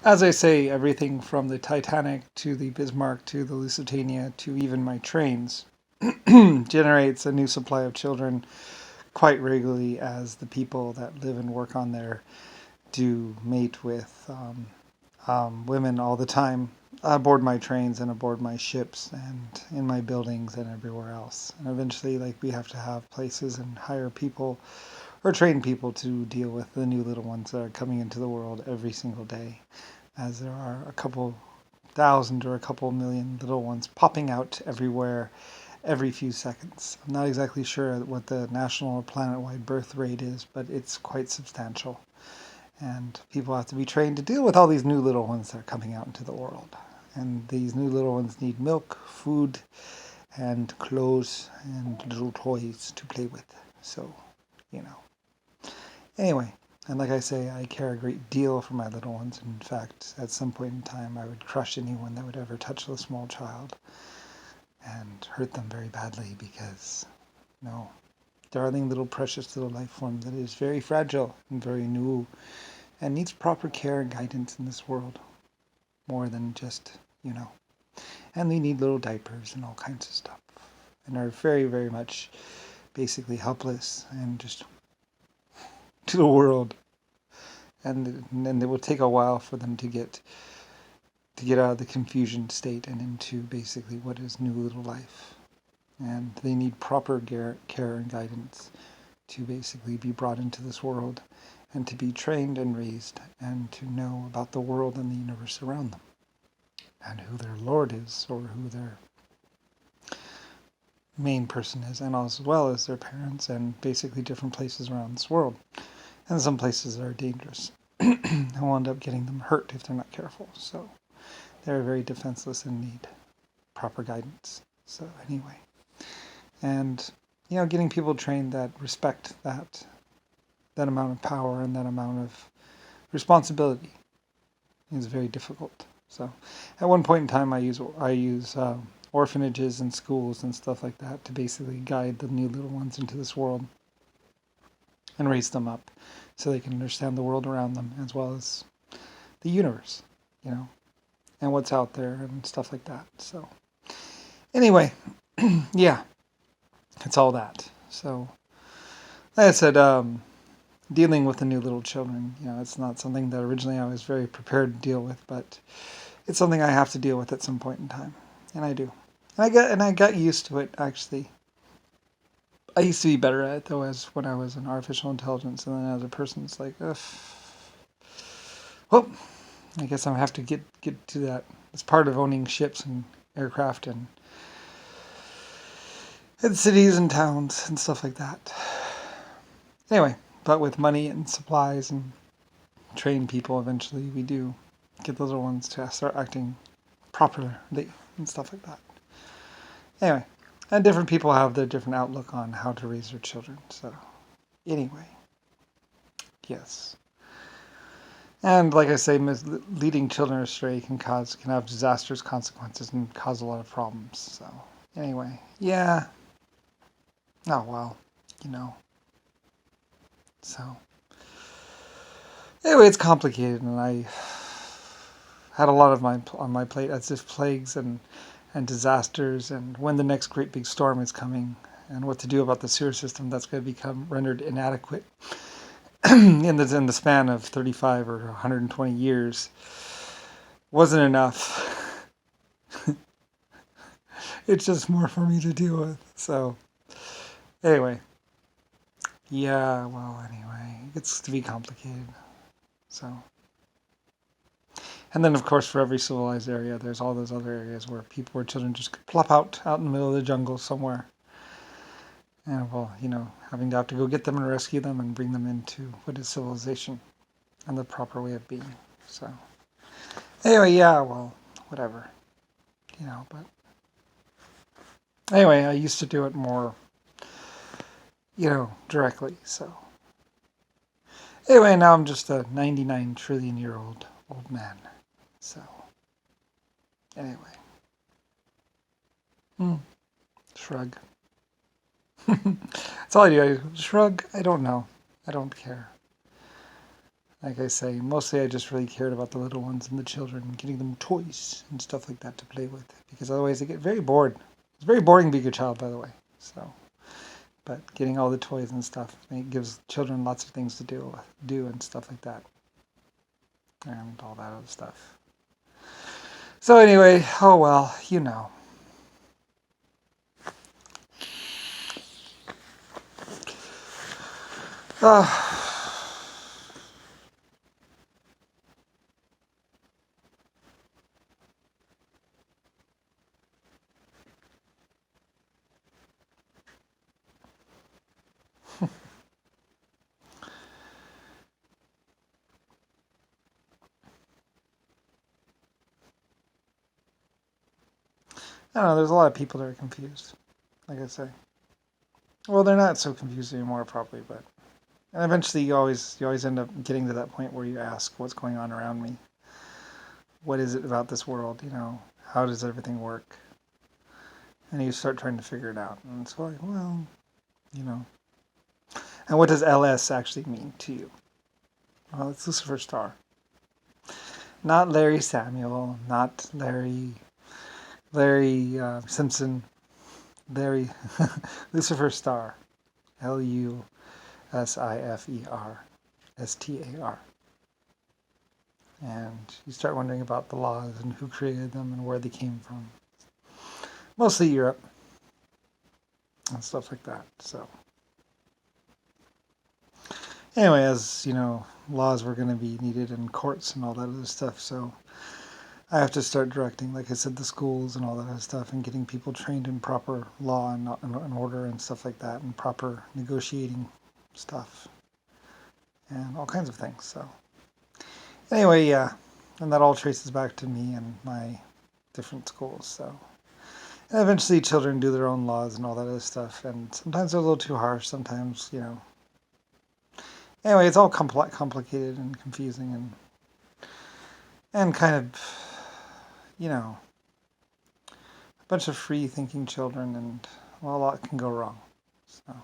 As I say, everything from the Titanic to the Bismarck to the Lusitania to even my trains generates a new supply of children quite regularly as the people that live and work on there do mate with women all the time aboard my trains and aboard my ships and in my buildings and everywhere else. And eventually, like, we have to have places and hire people or train people to deal with the new little ones that are coming into the world every single day, as there are a couple thousand or a couple million little ones popping out everywhere every few seconds. I'm not exactly sure what the national or planet-wide birth rate is, but it's quite substantial. And people have to be trained to deal with all these new little ones that are coming out into the world. And these new little ones need milk, food, and clothes and little toys to play with. So, you know. Anyway, and like I say, I care a great deal for my little ones. In fact, at some point in time, I would crush anyone that would ever touch a small child and hurt them very badly because, no, darling little precious little life form that is very fragile and very new and needs proper care and guidance in this world more than just, you know. And they need little diapers and all kinds of stuff and are very, very much basically helpless and just to the world. And it will take a while for them to get out of the confusion state and into basically what is new little life. And they need proper care and guidance to basically be brought into this world and to be trained and raised and to know about the world and the universe around them and who their Lord is or who their main person is, and as well as their parents and basically different places around this world. And some places are dangerous and will end up getting them hurt if they're not careful. So they're very defenseless and need proper guidance. So anyway, and getting people trained that respect that amount of power and that amount of responsibility is very difficult. So at one point in time, I use orphanages and schools and stuff like that to basically guide the new little ones into this world and raise them up so they can understand the world around them as well as the universe, and what's out there and stuff like that. So anyway, yeah, it's all that. So like I said, dealing with the new little children, it's not something that originally I was very prepared to deal with, but it's something I have to deal with at some point in time, and I do. And I got used to it actually. I used to be better at it though, as when I was in artificial intelligence, and then as a person, it's like, ugh. Well, I guess I have to get to that. It's part of owning ships and aircraft and cities and towns and stuff like that. Anyway, but with money and supplies and trained people, eventually we do get the little ones to start acting properly and stuff like that. Anyway, and different people have their different outlook on how to raise their children. So, anyway, yes. And like I say, leading children astray can have disastrous consequences and cause a lot of problems. So, anyway, yeah. Oh well, you know. So, anyway, it's complicated, and I had a lot of my on my plate as if plagues and disasters, and when the next great big storm is coming, and what to do about the sewer system that's going to become rendered inadequate in the span of 35 or 120 years wasn't enough. It's just more for me to deal with. So anyway, yeah. Well, anyway, it gets to be complicated. So. And then, of course, for every civilized area, there's all those other areas where children just plop out in the middle of the jungle somewhere. And, well, having to have to go get them and rescue them and bring them into what is civilization and the proper way of being. So, anyway, yeah, well, whatever. But anyway, I used to do it more, directly. So, anyway, now I'm just a 99 trillion year old man. So, anyway. Shrug. That's all I do. I shrug. I don't know. I don't care. Like I say, mostly I just really cared about the little ones and the children, getting them toys and stuff like that to play with, because otherwise they get very bored. It's very boring being a child, by the way. So, but getting all the toys and stuff, it gives children lots of things to do and stuff like that, and all that other stuff. So anyway, oh well, you know. Uh, I don't know. There's a lot of people that are confused. Like I say, well, they're not so confused anymore, probably, but and eventually you always end up getting to that point where you ask, what's going on around me? What is it about this world? How does everything work? And you start trying to figure it out. And it's like, well, you know. And what does LS actually mean to you? Well, it's Lucifer Star. Not Larry Samuel, not Larry Simpson, Larry Lucifer Star. Lucifer And you start wondering about the laws and who created them and where they came from. Mostly Europe and stuff like that. So anyway, as you know, laws were going to be needed in courts and all that other stuff. So I have to start directing, like I said, the schools and all that other stuff, and getting people trained in proper law and order and stuff like that, and proper negotiating stuff and all kinds of things. So anyway, yeah, and that all traces back to me and my different schools. So and eventually, children do their own laws and all that other stuff, and sometimes they're a little too harsh. Sometimes, Anyway, it's all complicated and confusing and kind of, a bunch of free-thinking children, and well, a lot can go wrong. So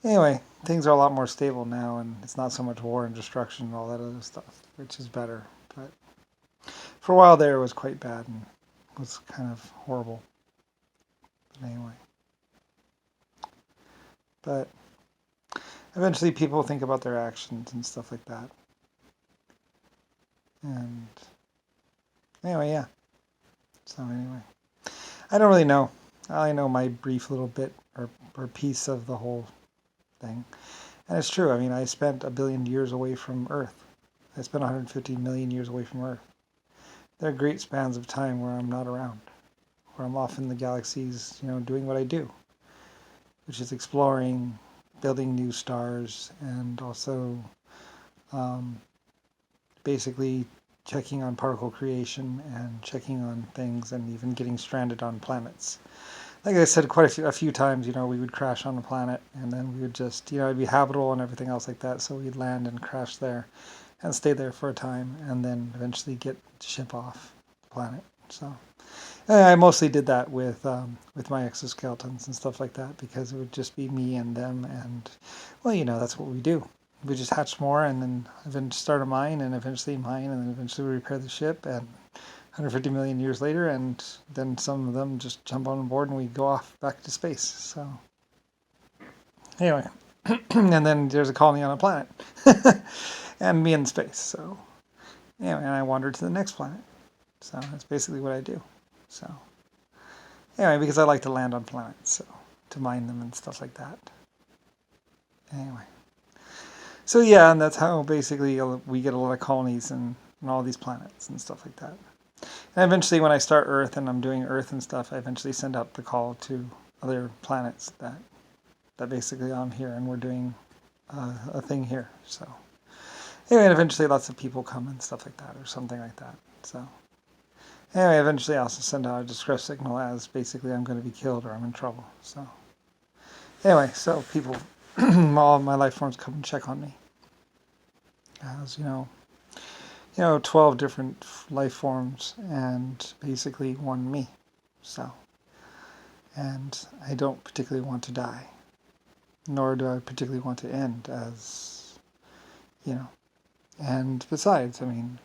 anyway, things are a lot more stable now, and it's not so much war and destruction and all that other stuff, which is better. But for a while there, it was quite bad and was kind of horrible. But anyway, but eventually people think about their actions and stuff like that. And anyway, yeah. So anyway, I don't really know. I know my brief little bit or piece of the whole thing. And it's true. I mean, I spent 1 billion years away from Earth. I spent 150 million years away from Earth. There are great spans of time where I'm not around, where I'm off in the galaxies, doing what I do, which is exploring, building new stars, and also basically checking on particle creation and checking on things and even getting stranded on planets. Like I said quite a few times, we would crash on a planet and then we would just, it'd be habitable and everything else like that. So we'd land and crash there and stay there for a time and then eventually get to ship off the planet. So I mostly did that with my exoskeletons and stuff like that because it would just be me and them. And, well, that's what we do. We just hatch more and then eventually start a mine and eventually mine and then eventually repair the ship and 150 million years later, and then some of them just jump on board and we go off back to space. So anyway, and then there's a colony on a planet and me in space. So anyway, and I wandered to the next planet. So that's basically what I do. So anyway, because I like to land on planets, so to mine them and stuff like that. Anyway. So yeah, and that's how basically we get a lot of colonies and all these planets and stuff like that. And eventually, when I start Earth and I'm doing Earth and stuff, I eventually send out the call to other planets that basically I'm here and we're doing a thing here. So anyway, and eventually lots of people come and stuff like that or something like that. So anyway, eventually I also send out a distress signal as basically I'm going to be killed or I'm in trouble. So anyway, so people, all my life forms come and check on me. As 12 different life forms and basically one me. So, and I don't particularly want to die, nor do I particularly want to end as, And besides, I mean,